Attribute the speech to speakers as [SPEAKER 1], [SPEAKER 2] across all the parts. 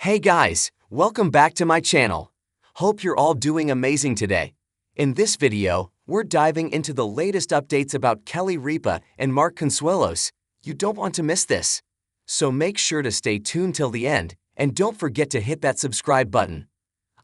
[SPEAKER 1] Hey guys, welcome back to my channel. Hope you're all doing amazing today. In this video, we're diving into the latest updates about Kelly Ripa and Mark Consuelos. You don't want to miss this. So make sure to stay tuned till the end, and don't forget to hit that subscribe button.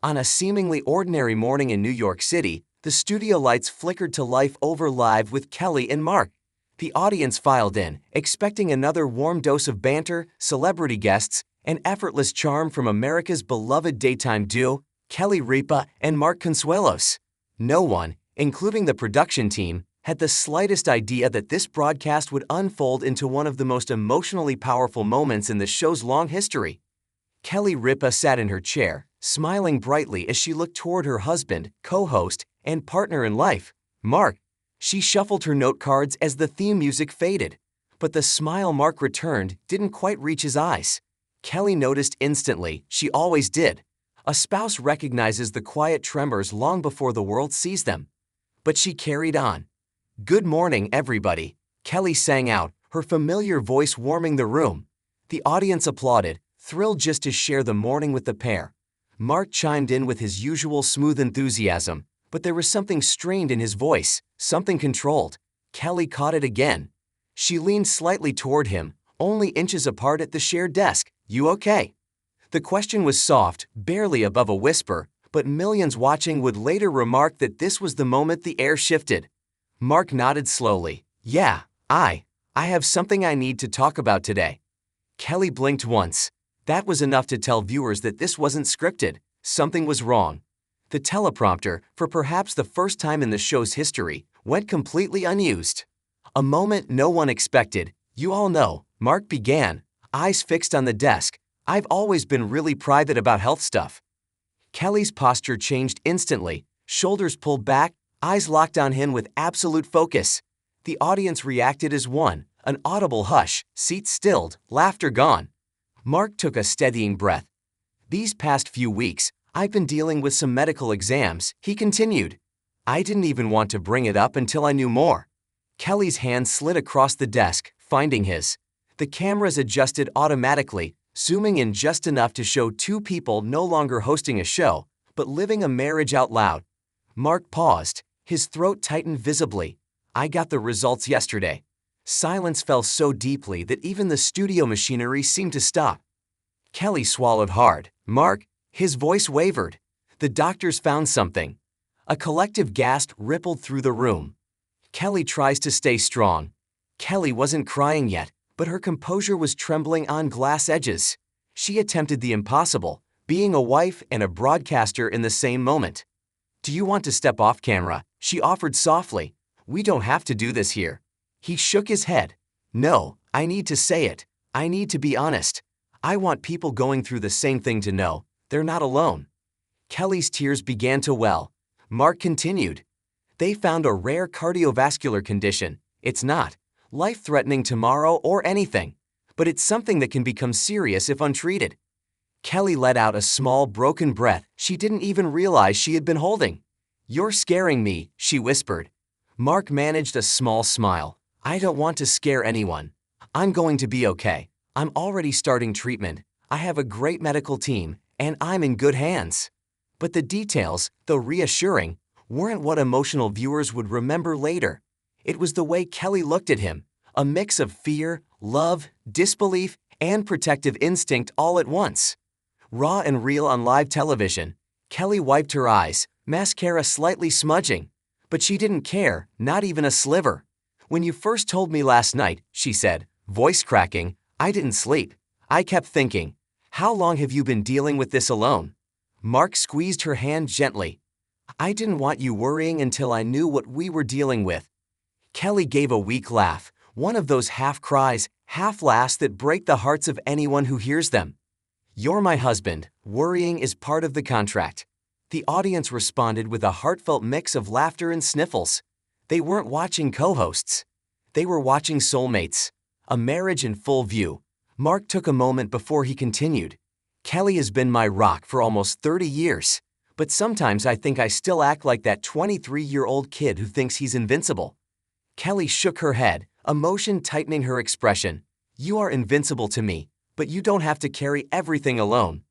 [SPEAKER 1] On a seemingly ordinary morning in New York City, the studio lights flickered to life over live with Kelly and Mark. The audience filed in, expecting another warm dose of banter, celebrity guests, and effortless charm from America's beloved daytime duo, Kelly Ripa and Mark Consuelos. No one, including the production team, had the slightest idea that this broadcast would unfold into one of the most emotionally powerful moments in the show's long history. Kelly Ripa sat in her chair, smiling brightly as she looked toward her husband, co-host, and partner in life, Mark. She shuffled her note cards as the theme music faded, but the smile Mark returned didn't quite reach his eyes. Kelly noticed instantly, she always did. A spouse recognizes the quiet tremors long before the world sees them. But she carried on. "Good morning, everybody," Kelly sang out, her familiar voice warming the room. The audience applauded, thrilled just to share the morning with the pair. Mark chimed in with his usual smooth enthusiasm, but there was something strained in his voice, something controlled. Kelly caught it again. She leaned slightly toward him, only inches apart at the shared desk. "You okay?" The question was soft, barely above a whisper, but millions watching would later remark that this was the moment the air shifted. Mark nodded slowly. "Yeah, I have something I need to talk about today." Kelly blinked once. That was enough to tell viewers that this wasn't scripted. Something was wrong. The teleprompter, for perhaps the first time in the show's history, went completely unused. A moment no one expected. "You all know," Mark began, eyes fixed on the desk. "I've always been really private about health stuff." Kelly's posture changed instantly, shoulders pulled back, eyes locked on him with absolute focus. The audience reacted as one, an audible hush, seats stilled, laughter gone. Mark took a steadying breath. "These past few weeks, I've been dealing with some medical exams," he continued. "I didn't even want to bring it up until I knew more." Kelly's hand slid across the desk, finding his. The cameras adjusted automatically, zooming in just enough to show two people no longer hosting a show, but living a marriage out loud. Mark paused, his throat tightened visibly. "I got the results yesterday." Silence fell so deeply that even the studio machinery seemed to stop. Kelly swallowed hard. "Mark," his voice wavered. "The doctors found something." A collective gasp rippled through the room. Kelly tries to stay strong. Kelly wasn't crying yet, but her composure was trembling on glass edges. She attempted the impossible, being a wife and a broadcaster in the same moment. "Do you want to step off camera?" she offered softly. "We don't have to do this here." He shook his head. "No, I need to say it. I need to be honest. I want people going through the same thing to know they're not alone." Kelly's tears began to well. Mark continued. "They found a rare cardiovascular condition. It's not life-threatening tomorrow or anything, but it's something that can become serious if untreated." Kelly let out a small, broken breath she didn't even realize she had been holding. "You're scaring me," she whispered. Mark managed a small smile. "I don't want to scare anyone. I'm going to be okay. I'm already starting treatment. I have a great medical team, and I'm in good hands." But the details, though reassuring, weren't what emotional viewers would remember later. It was the way Kelly looked at him, a mix of fear, love, disbelief, and protective instinct all at once. Raw and real on live television, Kelly wiped her eyes, mascara slightly smudging. But she didn't care, not even a sliver. "When you first told me last night," she said, voice cracking, "I didn't sleep. I kept thinking, how long have you been dealing with this alone?" Mark squeezed her hand gently. "I didn't want you worrying until I knew what we were dealing with." Kelly gave a weak laugh, one of those half cries, half laughs that break the hearts of anyone who hears them. "You're my husband. Worrying is part of the contract." The audience responded with a heartfelt mix of laughter and sniffles. They weren't watching co-hosts. They were watching soulmates. A marriage in full view. Mark took a moment before he continued. "Kelly has been my rock for almost 30 years. But sometimes I think I still act like that 23-year-old kid who thinks he's invincible." Kelly shook her head, emotion tightening her expression. "You are invincible to me, but you don't have to carry everything alone."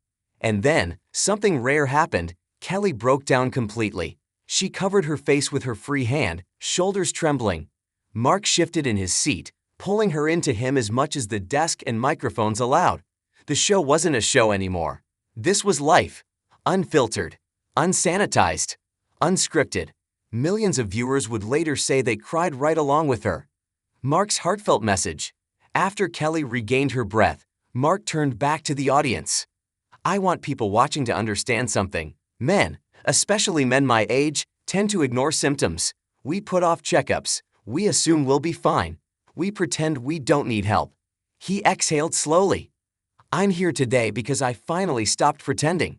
[SPEAKER 1] And then, something rare happened. Kelly broke down completely. She covered her face with her free hand, shoulders trembling. Mark shifted in his seat, pulling her into him as much as the desk and microphones allowed. The show wasn't a show anymore. This was life. Unfiltered, unsanitized, unscripted. Millions of viewers would later say they cried right along with her. Mark's heartfelt message. After Kelly regained her breath, Mark turned back to the audience. I want people watching to understand something. Men, especially men my age, tend to ignore symptoms. We put off checkups. We assume we'll be fine. We pretend we don't need help. He exhaled slowly. I'm here today because I finally stopped pretending.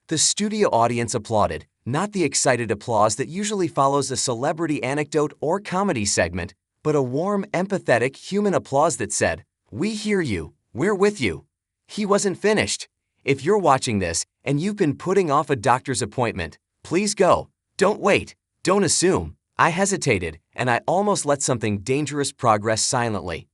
[SPEAKER 1] The studio audience applauded, not the excited applause that usually follows a celebrity anecdote or comedy segment, but a warm, empathetic, human applause that said, "We hear you, we're with you." He wasn't finished. If you're watching this and you've been putting off a doctor's appointment, please go. Don't wait. Don't assume. I hesitated, and I almost let something dangerous progress silently.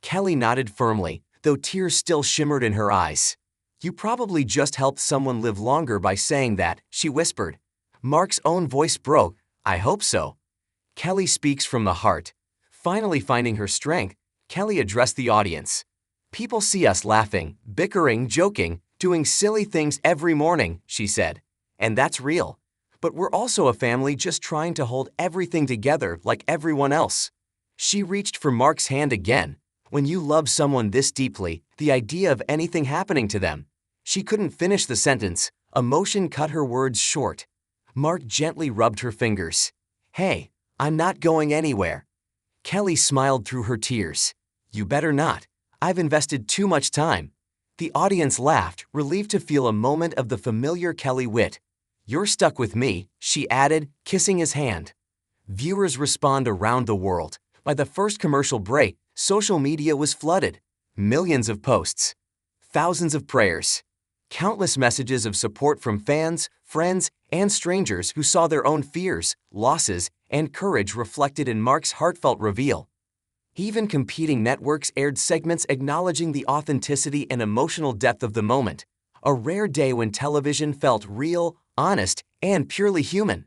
[SPEAKER 1] Kelly nodded firmly, though tears still shimmered in her eyes. You probably just helped someone live longer by saying that, she whispered. Mark's own voice broke. I hope so. Kelly speaks from the heart. Finally finding her strength, Kelly addressed the audience. People see us laughing, bickering, joking, doing silly things every morning, she said. And that's real. But we're also a family just trying to hold everything together like everyone else. She reached for Mark's hand again. When you love someone this deeply, the idea of anything happening to them. She couldn't finish the sentence. Emotion cut her words short. Mark gently rubbed her fingers. Hey, I'm not going anywhere. Kelly smiled through her tears. You better not. I've invested too much time. The audience laughed, relieved to feel a moment of the familiar Kelly wit. You're stuck with me, she added, kissing his hand. Viewers respond around the world. By the first commercial break, social media was flooded. Millions of posts. Thousands of prayers. Countless messages of support from fans, friends, and strangers who saw their own fears, losses, and courage reflected in Mark's heartfelt reveal. Even competing networks aired segments acknowledging the authenticity and emotional depth of the moment. A rare day when television felt real, honest, and purely human.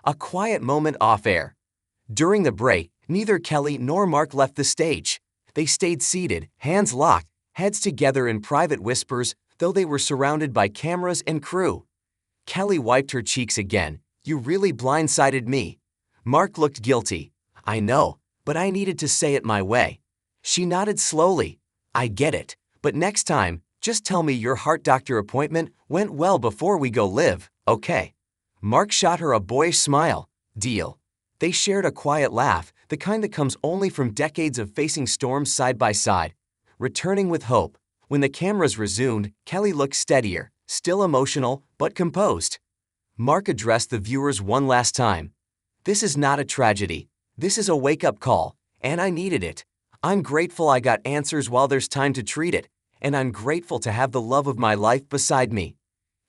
[SPEAKER 1] A quiet moment off-air. During the break, neither Kelly nor Mark left the stage. They stayed seated, hands locked, heads together in private whispers, though they were surrounded by cameras and crew. Kelly wiped her cheeks again. You really blindsided me. Mark looked guilty. I know, but I needed to say it my way. She nodded slowly. I get it, but next time, just tell me your heart doctor appointment went well before we go live, okay? Mark shot her a boyish smile. Deal. They shared a quiet laugh, the kind that comes only from decades of facing storms side by side. Returning with hope. When the cameras resumed, Kelly looked steadier, still emotional, but composed. Mark addressed the viewers one last time. This is not a tragedy. This is a wake-up call, and I needed it. I'm grateful I got answers while there's time to treat it, and I'm grateful to have the love of my life beside me.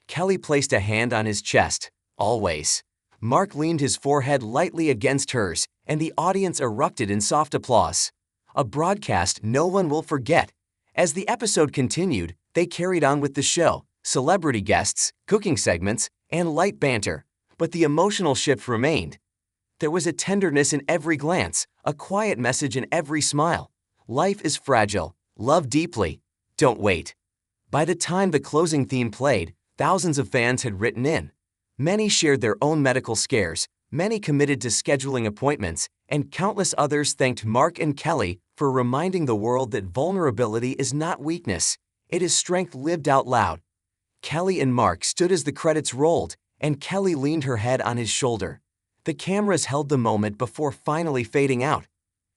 [SPEAKER 1] Kelly placed a hand on his chest. Always. Mark leaned his forehead lightly against hers, and the audience erupted in soft applause. A broadcast no one will forget. As the episode continued, they carried on with the show, celebrity guests, cooking segments, and light banter, but the emotional shift remained. There was a tenderness in every glance, a quiet message in every smile. Life is fragile. Love deeply. Don't wait. By the time the closing theme played, thousands of fans had written in. Many shared their own medical scares, many committed to scheduling appointments, and countless others thanked Mark and Kelly for reminding the world that vulnerability is not weakness, it is strength lived out loud. Kelly and Mark stood as the credits rolled, and Kelly leaned her head on his shoulder. The cameras held the moment before finally fading out.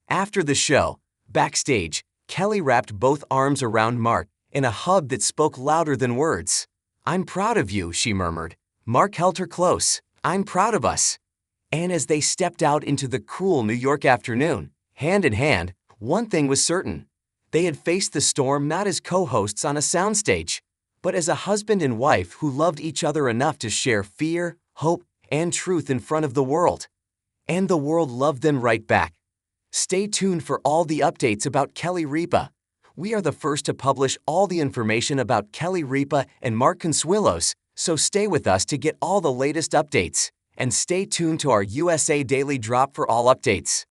[SPEAKER 1] After the show, backstage, Kelly wrapped both arms around Mark in a hug that spoke louder than words. I'm proud of you, she murmured. Mark held her close. I'm proud of us. And as they stepped out into the cool New York afternoon, hand in hand, one thing was certain. They had faced the storm not as co-hosts on a soundstage, but as a husband and wife who loved each other enough to share fear, hope, and truth in front of the world. And the world loved them right back. Stay tuned for all the updates about Kelly Ripa. We are the first to publish all the information about Kelly Ripa and Mark Consuelos, so stay with us to get all the latest updates. And stay tuned to our USA Daily Drop for all updates.